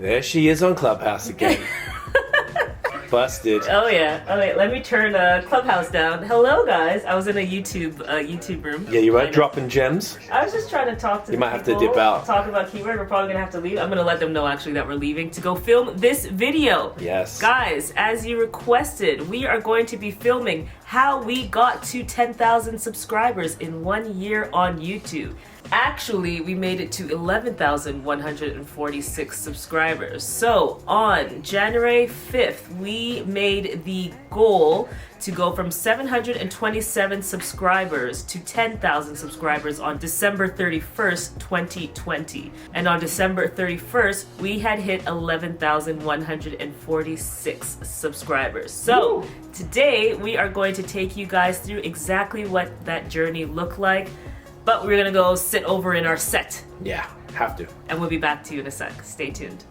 There she is on Clubhouse again. Busted. Oh yeah. Okay, let me turn Clubhouse down. Hello guys. I was in a YouTube room. Yeah, you right. Dropping gems. I was just trying to talk to You the might have people, to dip out. Talk about keyword. We're probably gonna have to leave. I'm gonna let them know actually that we're leaving to go film this video. Yes. Guys, as you requested, we are going to be filming how we got to 10,000 subscribers in 1 year on YouTube. Actually, we made it to 11,146 subscribers. So on January 5th, we made the goal to go from 727 subscribers to 10,000 subscribers on December 31st, 2020. And on December 31st, we had hit 11,146 subscribers. So today we are going to take you guys through exactly what that journey looked like. But we're gonna go sit over in our set. Yeah, have to. And we'll be back to you in a sec. Stay tuned.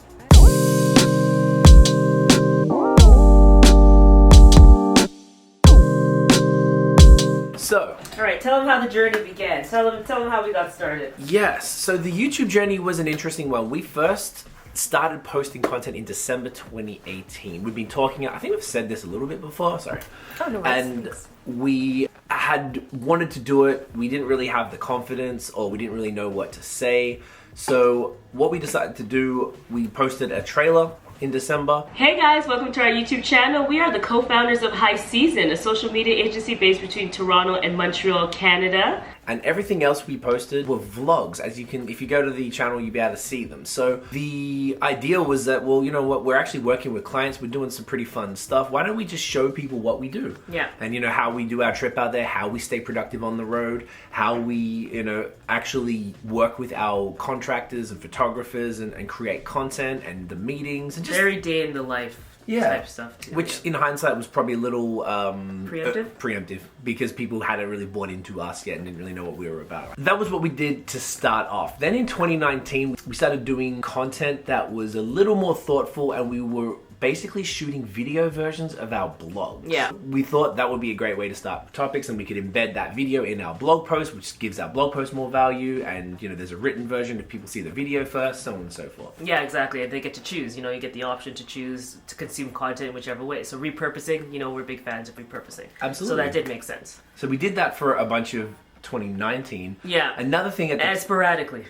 So. Alright, tell them how the journey began. Tell them how we got started. Yes, so the YouTube journey was an interesting one. We first started posting content in December 2018. We've been talking, I think we've said this a little bit before, sorry. Oh, no worries. And we had wanted to do it. We didn't really have the confidence, or we didn't really know what to say. So what we decided to do, we posted a trailer in December. Hey guys, welcome to our YouTube channel. We are the co-founders of High Season, a social media agency based between Toronto and Montreal, Canada. And everything else we posted were vlogs. As you can, if you go to the channel, you'll be able to see them. So the idea was that, well, you know what, we're actually working with clients. We're doing some pretty fun stuff. Why don't we just show people what we do? Yeah. And, you know, how we do our trip out there, how we stay productive on the road, how we, you know, actually work with our contractors and photographers and create content and the meetings. And just very day in the life. Type stuff too, which in hindsight was probably a little preemptive because people hadn't really bought into us yet and didn't really know what we were about. That was what we did to start off. Then in 2019 we started doing content that was a little more thoughtful, and we were basically shooting video versions of our blogs. Yeah. We thought that would be a great way to start topics, and we could embed that video in our blog post, which gives our blog post more value. And, you know, there's a written version if people see the video first, so on and so forth. Yeah, exactly. And they get to choose. You know, you get the option to choose to consume content in whichever way. So repurposing, you know, we're big fans of repurposing. Absolutely. So that did make sense. So we did that for a bunch of 2019. Yeah. Another thing and sporadically.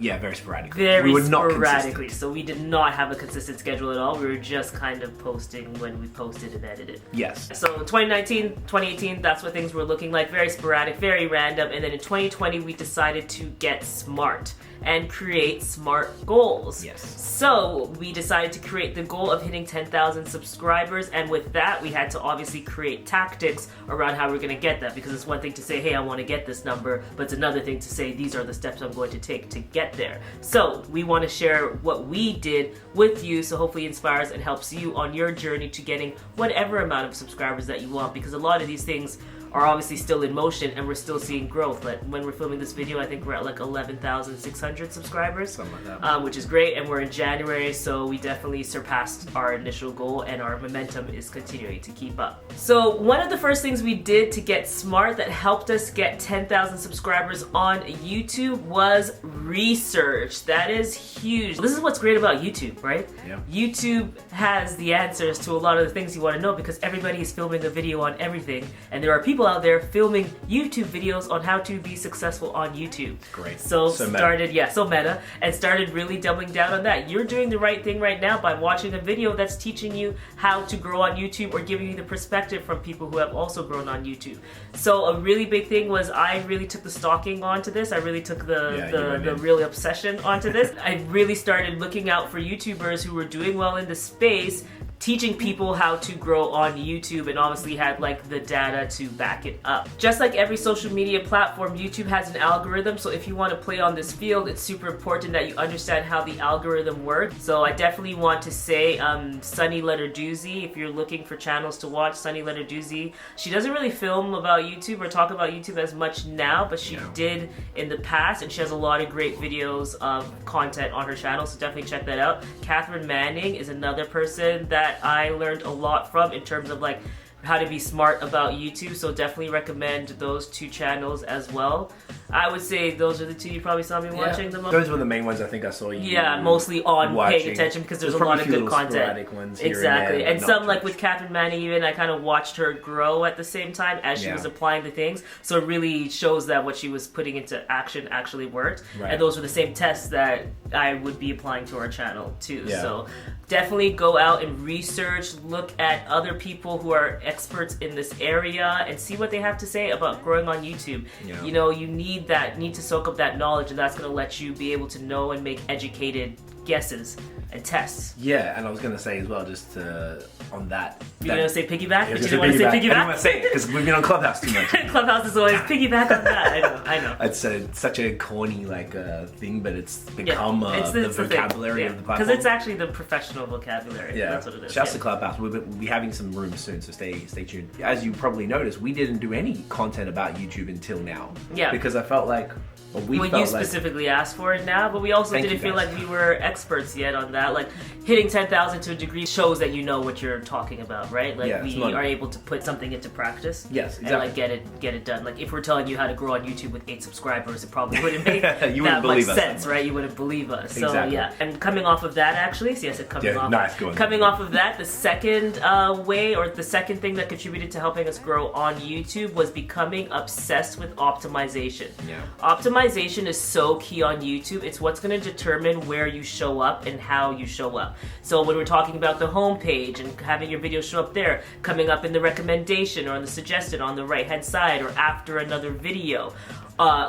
Yeah, very sporadically. Very we were not sporadically. consistent. So we did not have a consistent schedule at all. We were just kind of posting when we posted and edited. Yes. So 2019, 2018, that's what things were looking like. Very sporadic, very random. And then in 2020, we decided to get smart and create smart goals. Yes. So we decided to create the goal of hitting 10,000 subscribers, and with that we had to obviously create tactics around how we're going to get that, because it's one thing to say, hey, I want to get this number, but it's another thing to say, these are the steps I'm going to take to get there. So we want to share what we did with you, so hopefully it inspires and helps you on your journey to getting whatever amount of subscribers that you want, because a lot of these things are obviously still in motion and we're still seeing growth. But when we're filming this video, I think we're at like 11,600 subscribers, something like that, which is great. And we're in January, so we definitely surpassed our initial goal, and our momentum is continuing to keep up. So one of the first things we did to get smart that helped us get 10,000 subscribers on YouTube was research. That is huge. This is what's great about YouTube, right? Yeah. YouTube has the answers to a lot of the things you want to know, because everybody is filming a video on everything, and there are people out there filming YouTube videos on how to be successful on YouTube. Great. So meta, and started really doubling down on that. You're doing the right thing right now by watching a video that's teaching you how to grow on YouTube, or giving you the perspective from people who have also grown on YouTube. So a really big thing was, I really took the stalking onto this. I really took the real obsession onto this. I really started looking out for YouTubers who were doing well in the space, teaching people how to grow on YouTube, and obviously had like the data to back it up. Just like every social media platform, YouTube has an algorithm, so if you want to play on this field, it's super important that you understand how the algorithm works. So I definitely want to say Sunny Letterdoozy, if you're looking for channels to watch, Sunny Letterdoozy, she doesn't really film about YouTube or talk about YouTube as much now, but she did in the past, and she has a lot of great videos of content on her channel, so definitely check that out. Catherine Manning is another person that I learned a lot from in terms of like how to be smart about YouTube, so definitely recommend those two channels as well. I would say those are the two you probably saw me watching the most. Those were the main ones I think I saw you. Yeah, mostly on watching. paying attention because there's a probably lot of good content. Sporadic ones here Exactly, and and some like with Catherine Manning, even I kind of watched her grow at the same time as she was applying the things. So it really shows that what she was putting into action actually worked. Right. And those were the same tests that I would be applying to our channel too. Yeah. So definitely go out and research, look at other people who are experts in this area and see what they have to say about growing on YouTube. Yeah. You know, you need to soak up that knowledge, and that's going to let you be able to know and make educated guesses and tests. Yeah, and I was going to say as well, just on that. You're going to say piggyback? But you didn't want to say I didn't piggyback? want to say it because we've been on Clubhouse too much. Clubhouse is always piggyback on that. I know. It's such a corny thing, but it's become the vocabulary of the platform. Because it's actually the professional vocabulary. Yeah, That's what it is. Shouts to Clubhouse. We'll be having some rooms soon, so stay tuned. As you probably noticed, we didn't do any content about YouTube until now. Yeah. Because I felt like, you specifically asked for it now, but we also didn't feel like we were experts yet on that. Like, hitting 10,000 to a degree shows that you know what you're talking about, right? Like, we are able to put something into practice. Yes, exactly. And like get it done. Like, if we're telling you how to grow on YouTube with 8 subscribers, it probably wouldn't make that much sense, right? You wouldn't believe us. So yeah. And coming off of that, actually, so yes, coming off of that, the second way, or the second thing that contributed to helping us grow on YouTube was becoming obsessed with optimization. Yeah. Optimization is so key on YouTube. It's what's going to determine where you show up and how you show up. So when we're talking about the home page and having your video show up there, coming up in the recommendation or on the suggested on the right hand side or after another video,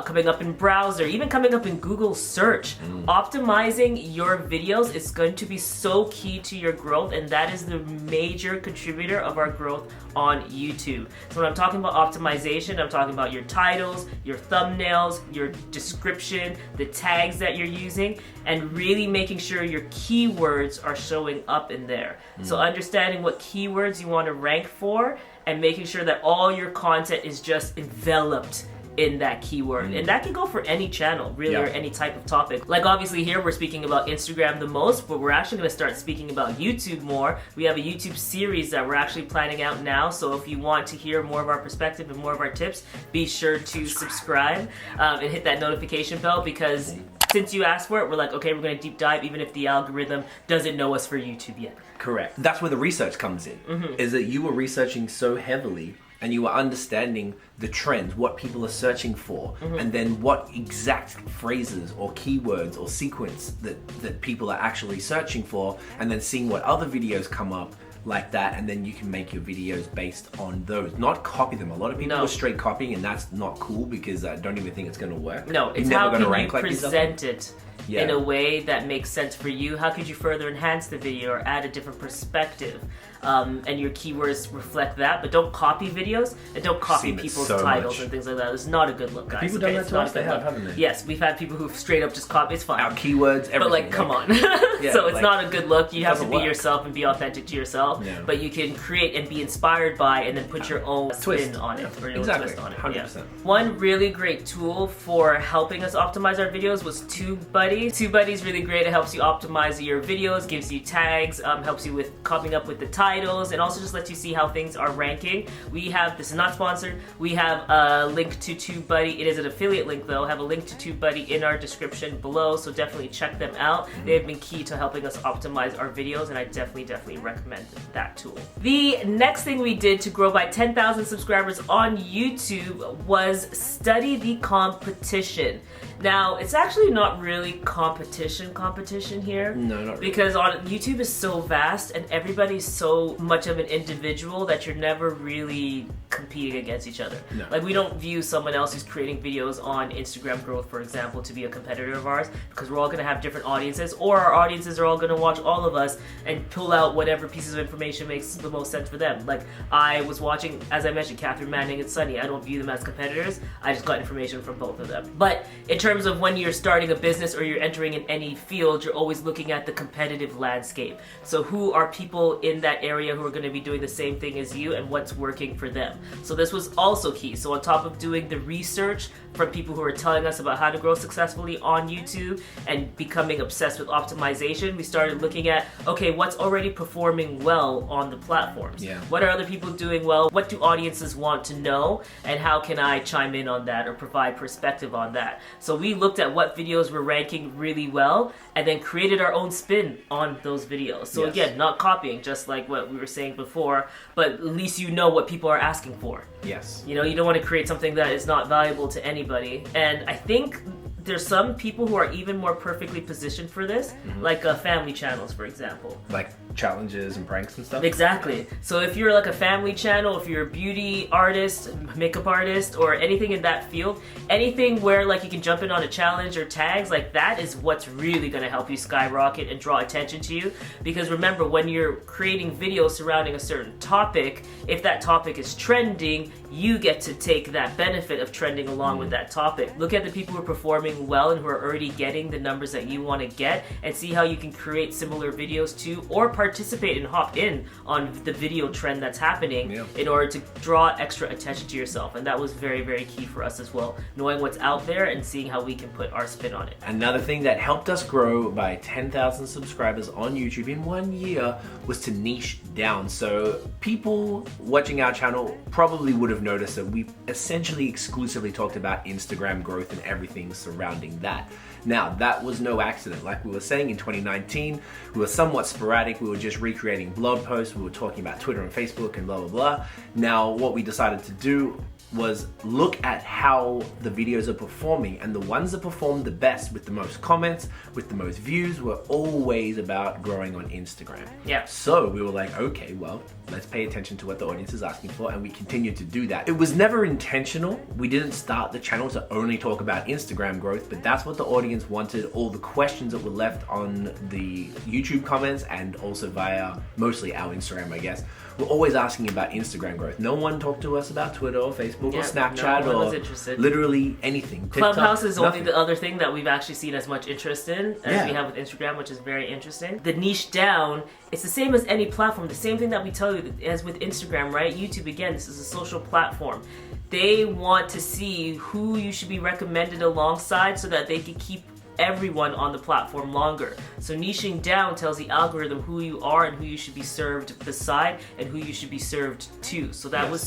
coming up in browser, even coming up in Google search. Optimizing your videos is going to be so key to your growth, and that is the major contributor of our growth on YouTube. So when I'm talking about optimization, I'm talking about your titles, your thumbnails, your description, the tags that you're using, and really making sure your keywords are showing up in there. So understanding what keywords you want to rank for and making sure that all your content is just enveloped in that keyword. And that can go for any channel, really, or any type of topic. Like, obviously here we're speaking about Instagram the most, but we're actually going to start speaking about YouTube more. We have a YouTube series that we're actually planning out now, so if you want to hear more of our perspective and more of our tips, be sure to subscribe and hit that notification bell, because since you asked for it, we're like, okay, we're going to deep dive even if the algorithm doesn't know us for YouTube yet. Correct. That's where the research comes in, is that you were researching so heavily and you were understanding the trends, what people are searching for, and then what exact phrases or keywords or sequence that people are actually searching for, and then seeing what other videos come up like that, and then you can make your videos based on those, not copy them. A lot of people are straight copying, and that's not cool, because I don't even think it's going to work. No, it's how can you present it in a way that makes sense for you. How could you further enhance the video or add a different perspective? And your keywords reflect that, but don't copy videos and don't copy people's titles and things like that. It's not a good look, guys. People done that to us? They have, haven't they? Yes, we've had people who've straight up just copied. It's fine. Our keywords, everything. But like, come on. So it's not a good look. You have to be yourself and be authentic to yourself. Yeah. But you can create and be inspired by, and then put your own spin on it, or your own twist on it. 100%. One really great tool for helping us optimize our videos was TubeBuddy. TubeBuddy is really great. It helps you optimize your videos, gives you tags, helps you with coming up with the titles, and also just lets you see how things are ranking. We have, this is not sponsored, we have a link to TubeBuddy. It is an affiliate link though. I have a link to TubeBuddy in our description below, so definitely check them out. They have been key to helping us optimize our videos, and I definitely recommend that tool. The next thing we did to grow by 10,000 subscribers on YouTube was study the competition. Now, it's actually not really competition here. No, not really. Because YouTube is so vast and everybody's so much of an individual that you're never really competing against each other. No. Like, we don't view someone else who's creating videos on Instagram growth, for example, to be a competitor of ours, because we're all going to have different audiences, or our audiences are all going to watch all of us and pull out whatever pieces of information makes the most sense for them. Like, I was watching, as I mentioned, Catherine Manning and Sunny. I don't view them as competitors. I just got information from both of them. But in terms of when you're starting a business or you're entering in any field, you're always looking at the competitive landscape. So who are people in that area who are going to be doing the same thing as you, and what's working for them? So this was also key. So on top of doing the research from people who are telling us about how to grow successfully on YouTube and becoming obsessed with optimization, we started looking at, okay, what's already performing well on the platforms? Yeah. What are other people doing well? What do audiences want to know? And how can I chime in on that or provide perspective on that? So we looked at what videos were ranking really well and then created our own spin on those videos. So again, not copying, just like what we were saying before, but at least you know what people are asking for. Yes. You know, you don't want to create something that is not valuable to anybody. And I think there's some people who are even more perfectly positioned for this, like family channels, for example. Like challenges and pranks and stuff? Exactly. So if you're like a family channel, if you're a beauty artist, makeup artist, or anything in that field, anything where like you can jump in on a challenge or tags, like that is what's really going to help you skyrocket and draw attention to you. Because remember, when you're creating videos surrounding a certain topic, if that topic is trending, you get to take that benefit of trending along with that topic. Look at the people who are performing well and who are already getting the numbers that you want to get, and see how you can create similar videos too, or participate and hop in on the video trend that's happening in order to draw extra attention to yourself. And that was very, very key for us as well, knowing what's out there and seeing how we can put our spin on it. Another thing that helped us grow by 10,000 subscribers on YouTube in 1 year was to niche down. So people watching our channel probably would have noticed that we essentially exclusively talked about Instagram growth and everything surrounding that. Now, that was no accident. Like we were saying, in 2019, we were somewhat sporadic. We were just recreating blog posts. We were talking about Twitter and Facebook and blah, blah, blah. Now, what we decided to do was look at how the videos are performing, and the ones that performed the best with the most comments, with the most views, were always about growing on Instagram. Yeah. So we were like, okay, well, let's pay attention to what the audience is asking for, and we continued to do that. It was never intentional. We didn't start the channel to only talk about Instagram growth, but that's what the audience wanted. All the questions that were left on the YouTube comments and also via mostly our Instagram, I guess, were always asking about Instagram growth. No one talked to us about Twitter or Facebook or Snapchat no one was or interested. Literally anything. Clubhouse TikTok, is only nothing. the other thing that we've actually seen as much interest in as we have with Instagram, which is very interesting. The niche down, it's the same as any platform. The same thing that we tell you as with Instagram, right? YouTube, again, this is a social platform. They want to see who you should be recommended alongside so that they can keep everyone on the platform longer. So niching down tells the algorithm who you are and who you should be served beside and who you should be served to. So that was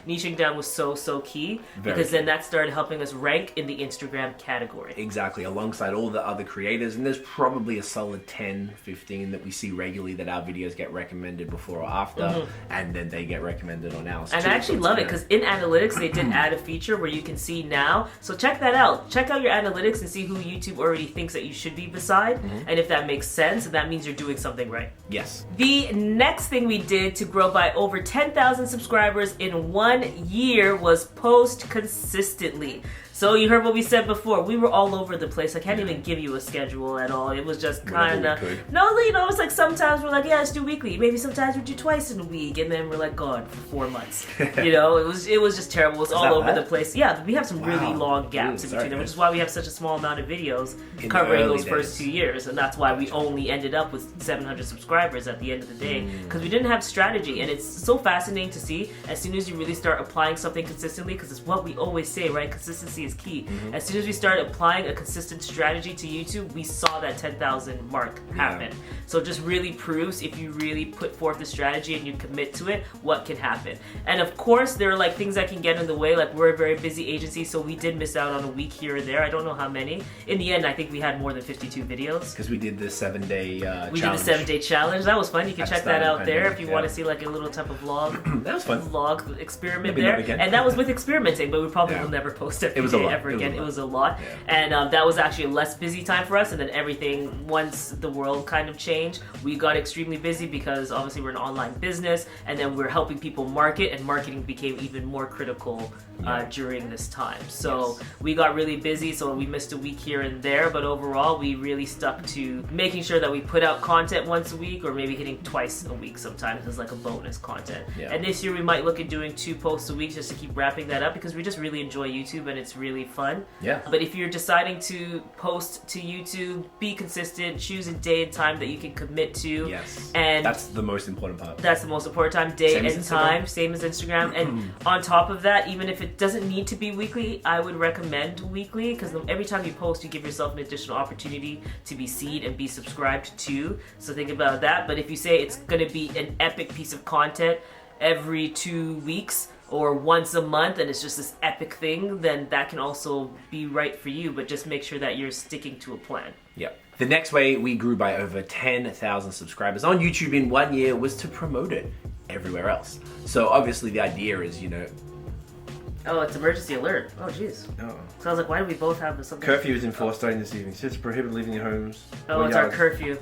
niching down was so key, because then that started helping us rank in the Instagram category. Exactly, alongside all the other creators, and there's probably a solid 10, 15 that we see regularly that our videos get recommended before or after, and then they get recommended on ours. And I actually love it, because in analytics they did add a feature where you can see now. So check that out. Check out your analytics and see who YouTube already thinks that you should be beside, and if that makes sense, that means you're doing something right. Yes. The next thing we did to grow by over 10,000 subscribers in 1 year was post consistently. So you heard what we said before. We were all over the place. I can't even give you a schedule at all. It was just kind of... No, you know, it's like sometimes we're like, yeah, let's do weekly. Maybe sometimes we do twice in a week. And then we're like gone for 4 months. You know, it was just terrible. It was all over the place. Yeah, we have some really long gaps in between them, which is why we have such a small amount of videos covering those first 2 years. And that's why we only ended up with 700 subscribers at the end of the day. Because we didn't have strategy. And it's so fascinating to see as soon as you really start applying something consistently, because it's what we always say, right? Consistency is key. As soon as we started applying a consistent strategy to YouTube, we saw that 10,000 mark happen. So it just really proves, if you really put forth the strategy and you commit to it, what can happen. And of course, there are like things that can get in the way. Like, we're a very busy agency, so we did miss out on a week here or there. I don't know how many. In the end, I think we had more than 52 videos. Because we did the 7-day challenge. We did the 7-day challenge. That was fun. You can check that out there if you want to see like a little type of vlog. That was fun. Vlog experiment there. And that was with experimenting, but we probably will never post every day ever again. It was a lot. And that was actually a less busy time for us. And then everything, once the world kind of changed, we got extremely busy, because obviously we're an online business, and then we're helping people market, and marketing became even more critical during this time. So we got really busy, so we missed a week here and there, but overall we really stuck to making sure that we put out content once a week, or maybe hitting twice a week sometimes as like a bonus content. And this year we might look at doing 2 posts a week just to keep wrapping that up, because we just really enjoy YouTube and it's really fun. But if you're deciding to post to YouTube, be consistent, choose a day and time that you can commit to. And that's the most important part. That's the most important time, day and time, same as Instagram. And on top of that, even if it doesn't need to be weekly, I would recommend weekly, because every time you post, you give yourself an additional opportunity to be seen and be subscribed to. So think about that. But if you say it's going to be an epic piece of content every 2 weeks or once a month, and it's just this epic thing, then that can also be right for you. But just make sure that you're sticking to a plan. The next way we grew by over 10,000 subscribers on YouTube in 1 year was to promote it everywhere else. So obviously the idea is, you know... Oh, it's emergency alert. Oh, jeez. So I was like, why do we both have this? Curfew is enforced starting this evening. It's prohibited leaving your homes. Oh, it's our curfew.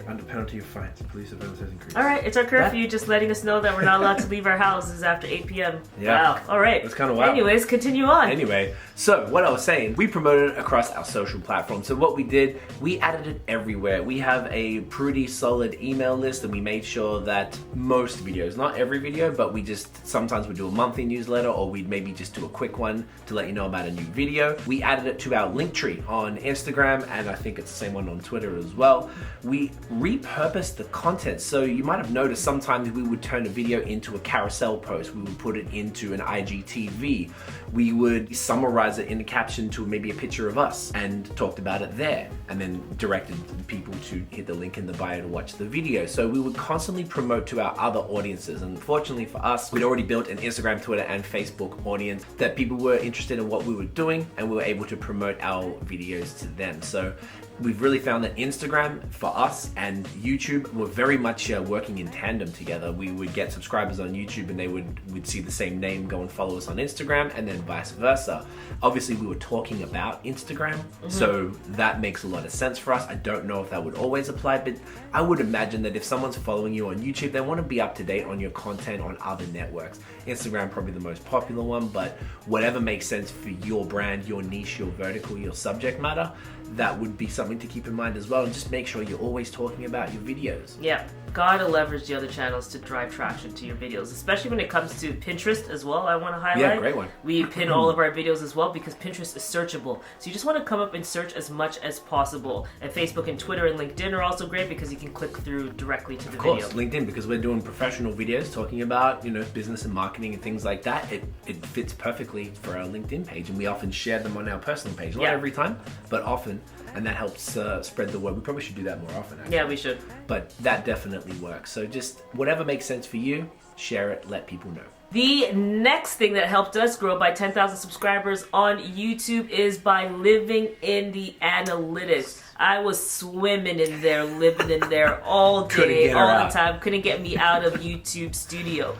Under penalty of fines. Police surveillance has increased. Alright, it's our curfew, just letting us know that we're not allowed to leave our houses after 8 p.m. Wow. Alright. That's kind of wild. Anyways, continue on. Anyway, so what I was saying, we promoted it across our social platforms. So what we did, we added it everywhere. We have a pretty solid email list, and we made sure that most videos, not every video, but we just, sometimes we do a monthly newsletter, or we'd maybe just do a quick one to let you know about a new video. We added it to our link tree on Instagram, and I think it's the same one on Twitter as well. We repurposed the content. So you might have noticed sometimes we would turn a video into a carousel post. We would put it into an IGTV. We would summarize it in a caption to maybe a picture of us and talked about it there, and then directed people to hit the link in the bio to watch the video. So we would constantly promote to our other audiences. And fortunately for us, we'd already built an Instagram, Twitter, and Facebook audience that people were interested in what we were doing, and we were able to promote our videos to them. So we've really found that Instagram for us and YouTube were very much working in tandem together. We would get subscribers on YouTube and we'd see the same name go and follow us on Instagram, and then vice versa. Obviously we were talking about Instagram, so that makes a lot of sense for us. I don't know if that would always apply, but I would imagine that if someone's following you on YouTube, they want to be up to date on your content on other networks. Instagram probably the most popular one, but whatever makes sense for your brand, your niche, your vertical, your subject matter, that would be something to keep in mind as well. And just make sure you're always talking about your videos. Yeah, gotta leverage the other channels to drive traction to your videos, especially when it comes to Pinterest as well. I want to highlight. Yeah, great one. We pin all of our videos as well because Pinterest is searchable. So you just want to come up and search as much as possible. And Facebook and Twitter and LinkedIn are also great because you can click through directly to the video. Of course, LinkedIn, because we're doing professional videos talking about, you know, business and marketing and things like that. It fits perfectly for our LinkedIn page, and we often share them on our personal page. Not every time, but often. And that helps spread the word. We probably should do that more often, actually. Yeah, we should. But that definitely works. So just whatever makes sense for you, share it, let people know. The next thing that helped us grow by 10,000 subscribers on YouTube is by living in the analytics. I was swimming in there, living in there all day, all the time. Couldn't get me out of YouTube Studio.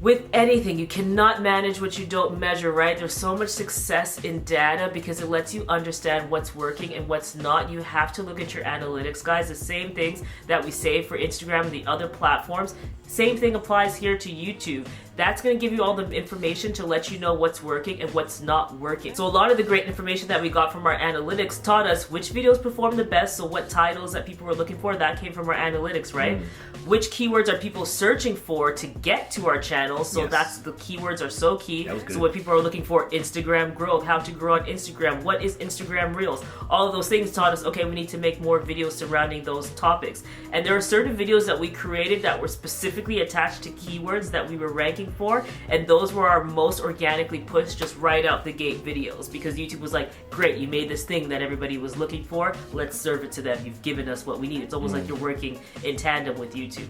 With anything, you cannot manage what you don't measure, right? There's so much success in data because it lets you understand what's working and what's not. You have to look at your analytics, guys. The same things that we say for Instagram and the other platforms, same thing applies here to YouTube. That's going to give you all the information to let you know what's working and what's not working. So a lot of the great information that we got from our analytics taught us which videos perform the best, so what titles that people were looking for, that came from our analytics, right? Which keywords are people searching for to get to our channel, so that's the keywords are so key. So what people are looking for, Instagram growth, how to grow on Instagram, what is Instagram Reels, all of those things taught us, okay, we need to make more videos surrounding those topics. And there are certain videos that we created that were specifically attached to keywords that we were ranking for, and those were our most organically pushed just right out the gate videos, because YouTube was like, great, you made this thing that everybody was looking for, let's serve it to them, you've given us what we need. It's almost like you're working in tandem with YouTube.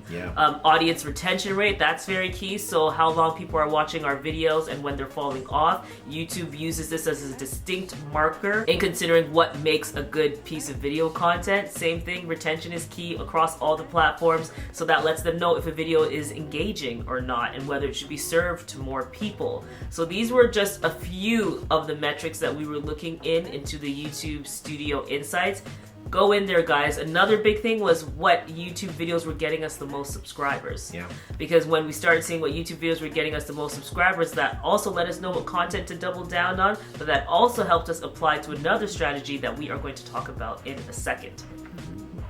Audience retention rate, that's very key. So how long people are watching our videos and when they're falling off, YouTube uses this as a distinct marker in considering what makes a good piece of video content. Same thing, retention is key across all the platforms, so that lets them know if a video is engaging or not and whether it should be served to more people. So these were just a few of the metrics that we were looking into the YouTube Studio Insights. go in there, guys. Another big thing was what YouTube videos were getting us the most subscribers. Yeah. Because when we started seeing what YouTube videos were getting us the most subscribers, that also let us know what content to double down on, but that also helped us apply to another strategy that we are going to talk about in a second.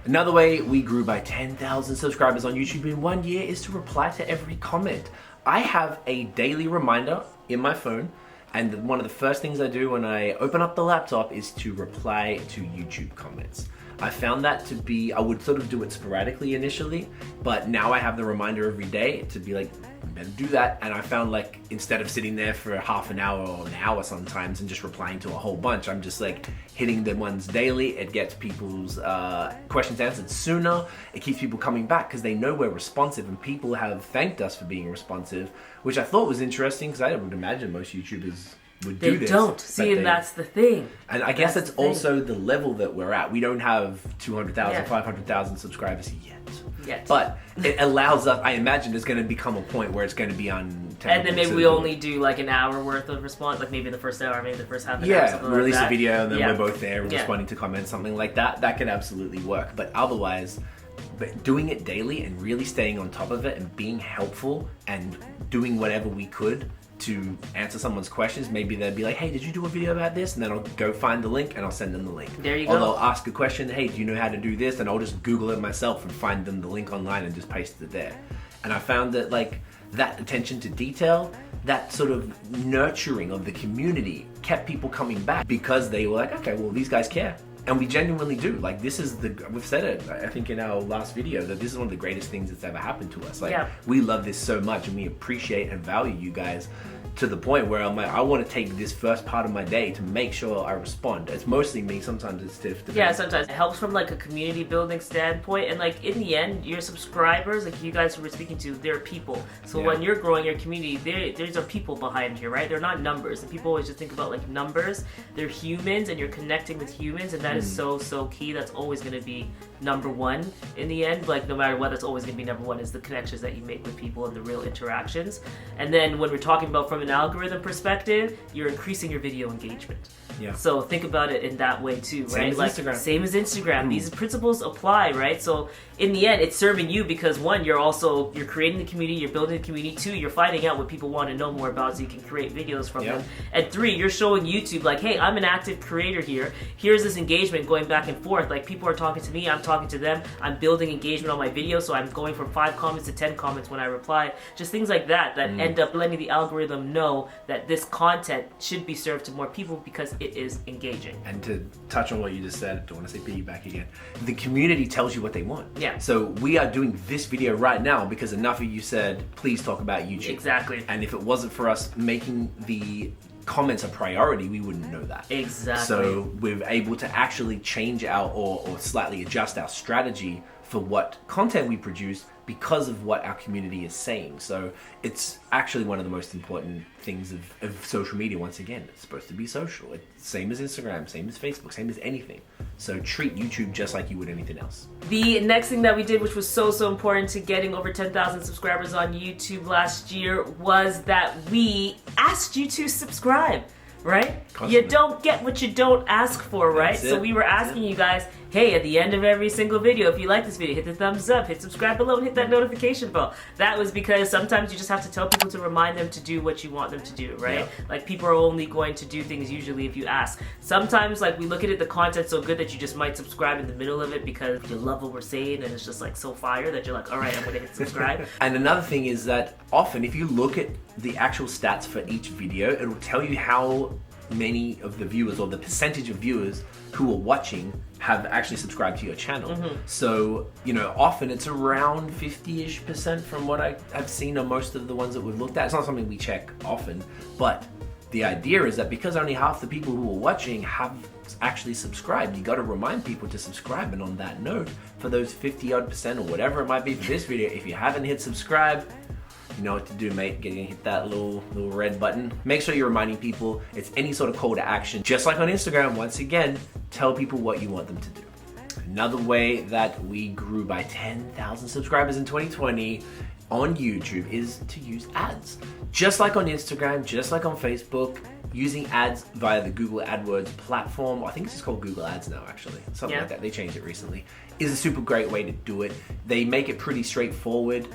Another way we grew by 10,000 subscribers on YouTube in 1 year is to reply to every comment. I have a daily reminder in my phone, and one of the first things I do when I open up the laptop is to reply to YouTube comments. I found that to be, I would sort of do it sporadically initially, but now I have the reminder every day to be like, you better do that. And I found like, instead of sitting there for half an hour or an hour sometimes and just replying to a whole bunch, I'm just like hitting the ones daily. It gets people's questions answered sooner. It keeps people coming back because they know we're responsive, and people have thanked us for being responsive, which I thought was interesting because I would imagine most YouTubers would do this. They don't. See, and that's the thing. And I guess that's also the level that we're at. We don't have 200,000, 500,000 subscribers yet. But it allows us, I imagine there's going to become a point where it's going to be untenable. And then maybe we only do like an hour worth of response, like maybe the first hour, maybe the first half an hour, something release like that. a video and then we're both there and responding to comments, something like that. That could absolutely work. But otherwise, doing it daily and really staying on top of it and being helpful and doing whatever we could to answer someone's questions. Maybe they'll be like, hey, did you do a video about this? And then I'll go find the link and I'll send them the link. There you go. Or they'll ask a question, hey, do you know how to do this? And I'll just Google it myself and find them the link online and just paste it there. And I found that like that attention to detail, that sort of nurturing of the community kept people coming back because they were like, okay, well, these guys care. And we genuinely do. Like, this is we've said it, I think in our last video, that this is one of the greatest things that's ever happened to us. Like, we love this so much and we appreciate and value you guys to the point where I'm like, I want to take this first part of my day to make sure I respond. It's mostly me, sometimes it's Tiff. Yeah, sometimes it helps from like a community building standpoint, and like in the end, your subscribers, like you guys who we're speaking to, they're people. So when you're growing your community, there's are people behind you, right? They're not numbers, and people always just think about like numbers. They're humans, and you're connecting with humans, and that is so key. That's always going to be number one in the end. Like no matter what, that's always going to be number one, is the connections that you make with people and the real interactions. And then when we're talking about from an algorithm perspective, you're increasing your video engagement. Yeah. So think about it in that way too, right? Same as Instagram. These principles apply, right? So in the end, it's serving you because one, you're creating the community, you're building the community. Two, you're finding out what people want to know more about so you can create videos from them. And three, you're showing YouTube like, hey, I'm an active creator here. Here's this engagement going back and forth. Like people are talking to me, I'm talking to them. I'm building engagement on my video, so I'm going from 5 comments to 10 comments when I reply. Just things like that end up letting the algorithm know that this content should be served to more people because it is engaging. And to touch on what you just said, I don't want to say piggyback again, the community tells you what they want. Yeah. So we are doing this video right now because enough of you said, please talk about YouTube. Exactly. And if it wasn't for us making the comments a priority, we wouldn't know that. Exactly. So we're able to actually change our or slightly adjust our strategy for what content we produce because of what our community is saying. So it's actually one of the most important things of social media. Once again, it's supposed to be social. It's same as Instagram, same as Facebook, same as anything. So treat YouTube just like you would anything else. The next thing that we did, which was so important to getting over 10,000 subscribers on YouTube last year, was that we asked you to subscribe. Right? Constantly. You don't get what you don't ask for, right? So we were asking you guys, hey, at the end of every single video, if you like this video, hit the thumbs up, hit subscribe below, and hit that notification bell. That was because sometimes you just have to tell people to remind them to do what you want them to do, right? Like people are only going to do things usually if you ask. Sometimes like we look at it, the content's so good that you just might subscribe in the middle of it because you love what we're saying and it's just like so fire that you're like, all right, I'm gonna hit subscribe. And another thing is that often if you look at the actual stats for each video, it'll tell you how many of the viewers or the percentage of viewers who are watching have actually subscribed to your channel. So, you know, often it's around 50-ish% from what I've seen on most of the ones that we've looked at. It's not something we check often, but the idea is that because only half the people who are watching have actually subscribed, you got to remind people to subscribe. And on that note, for those 50-odd% or whatever it might be for this video, if you haven't hit subscribe, you know what to do, mate. Hit that little red button. Make sure you're reminding people. It's any sort of call to action. Just like on Instagram, once again, tell people what you want them to do. Another way that we grew by 10,000 subscribers in 2020 on YouTube is to use ads. Just like on Instagram, just like on Facebook, using ads via the Google AdWords platform, I think it's just called Google Ads now actually, something like that, they changed it recently, is a super great way to do it. They make it pretty straightforward.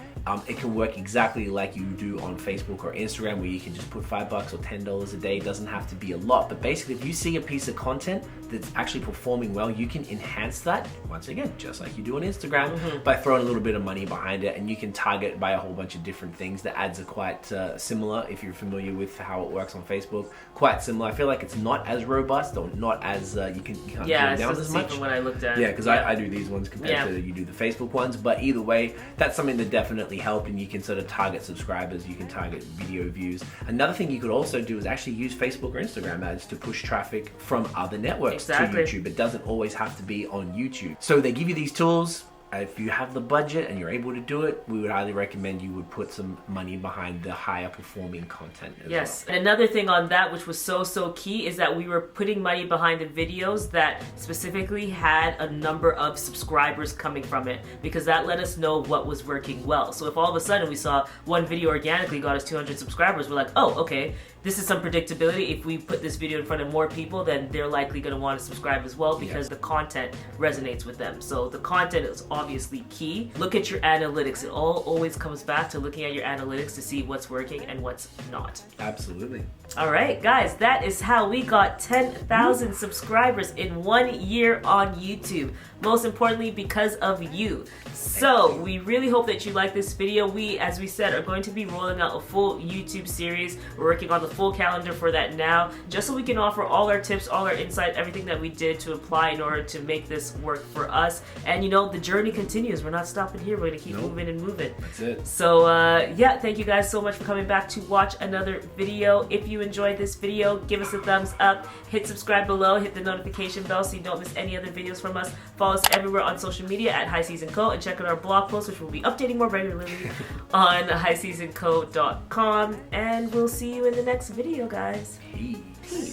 It can work exactly like you do on Facebook or Instagram, where you can just put $5 or $10 a day. It doesn't have to be a lot, but basically if you see a piece of content that's actually performing well, you can enhance that, once again, just like you do on Instagram, by throwing a little bit of money behind it, and you can target by a whole bunch of different things. The ads are quite similar, if you're familiar with how it works on Facebook, quite similar. I feel like it's not as robust, or not as, you can't zoom down as much. From what I looked at. Yeah, because I do these ones compared to you do the Facebook ones, but either way, that's something that definitely helped, and you can sort of target subscribers, you can target video views. Another thing you could also do is actually use Facebook or Instagram ads to push traffic from other networks to YouTube. It doesn't always have to be on YouTube. So they give you these tools. If you have the budget and you're able to do it, we would highly recommend you would put some money behind the higher performing content as well. And another thing on that, which was so key, is that we were putting money behind the videos that specifically had a number of subscribers coming from it, because that let us know what was working well. So if all of a sudden we saw one video organically got us 200 subscribers, we're like, oh, okay, this is some predictability. If we put this video in front of more people, then they're likely going to want to subscribe as well, because the content resonates with them. So the content is obviously key. Look at your analytics. It always comes back to looking at your analytics to see what's working and what's not. Absolutely. All right, guys, that is how we got 10,000 subscribers in 1 year on YouTube. Most importantly, because of you. So we really hope that you like this video. We, as we said, are going to be rolling out a full YouTube series. We're working on the full calendar for that now, just so we can offer all our tips, all our insight, everything that we did to apply in order to make this work for us. And you know, the journey continues. We're not stopping here. We're going to keep moving and moving. That's it. So yeah, thank you guys so much for coming back to watch another video. If you enjoyed this video, give us a thumbs up, hit subscribe below, hit the notification bell so you don't miss any other videos from us. Follow us everywhere on social media at High Season Co, and check out our blog posts, which we'll be updating more regularly on highseasonco.com. And we'll see you in the next video, guys. Peace.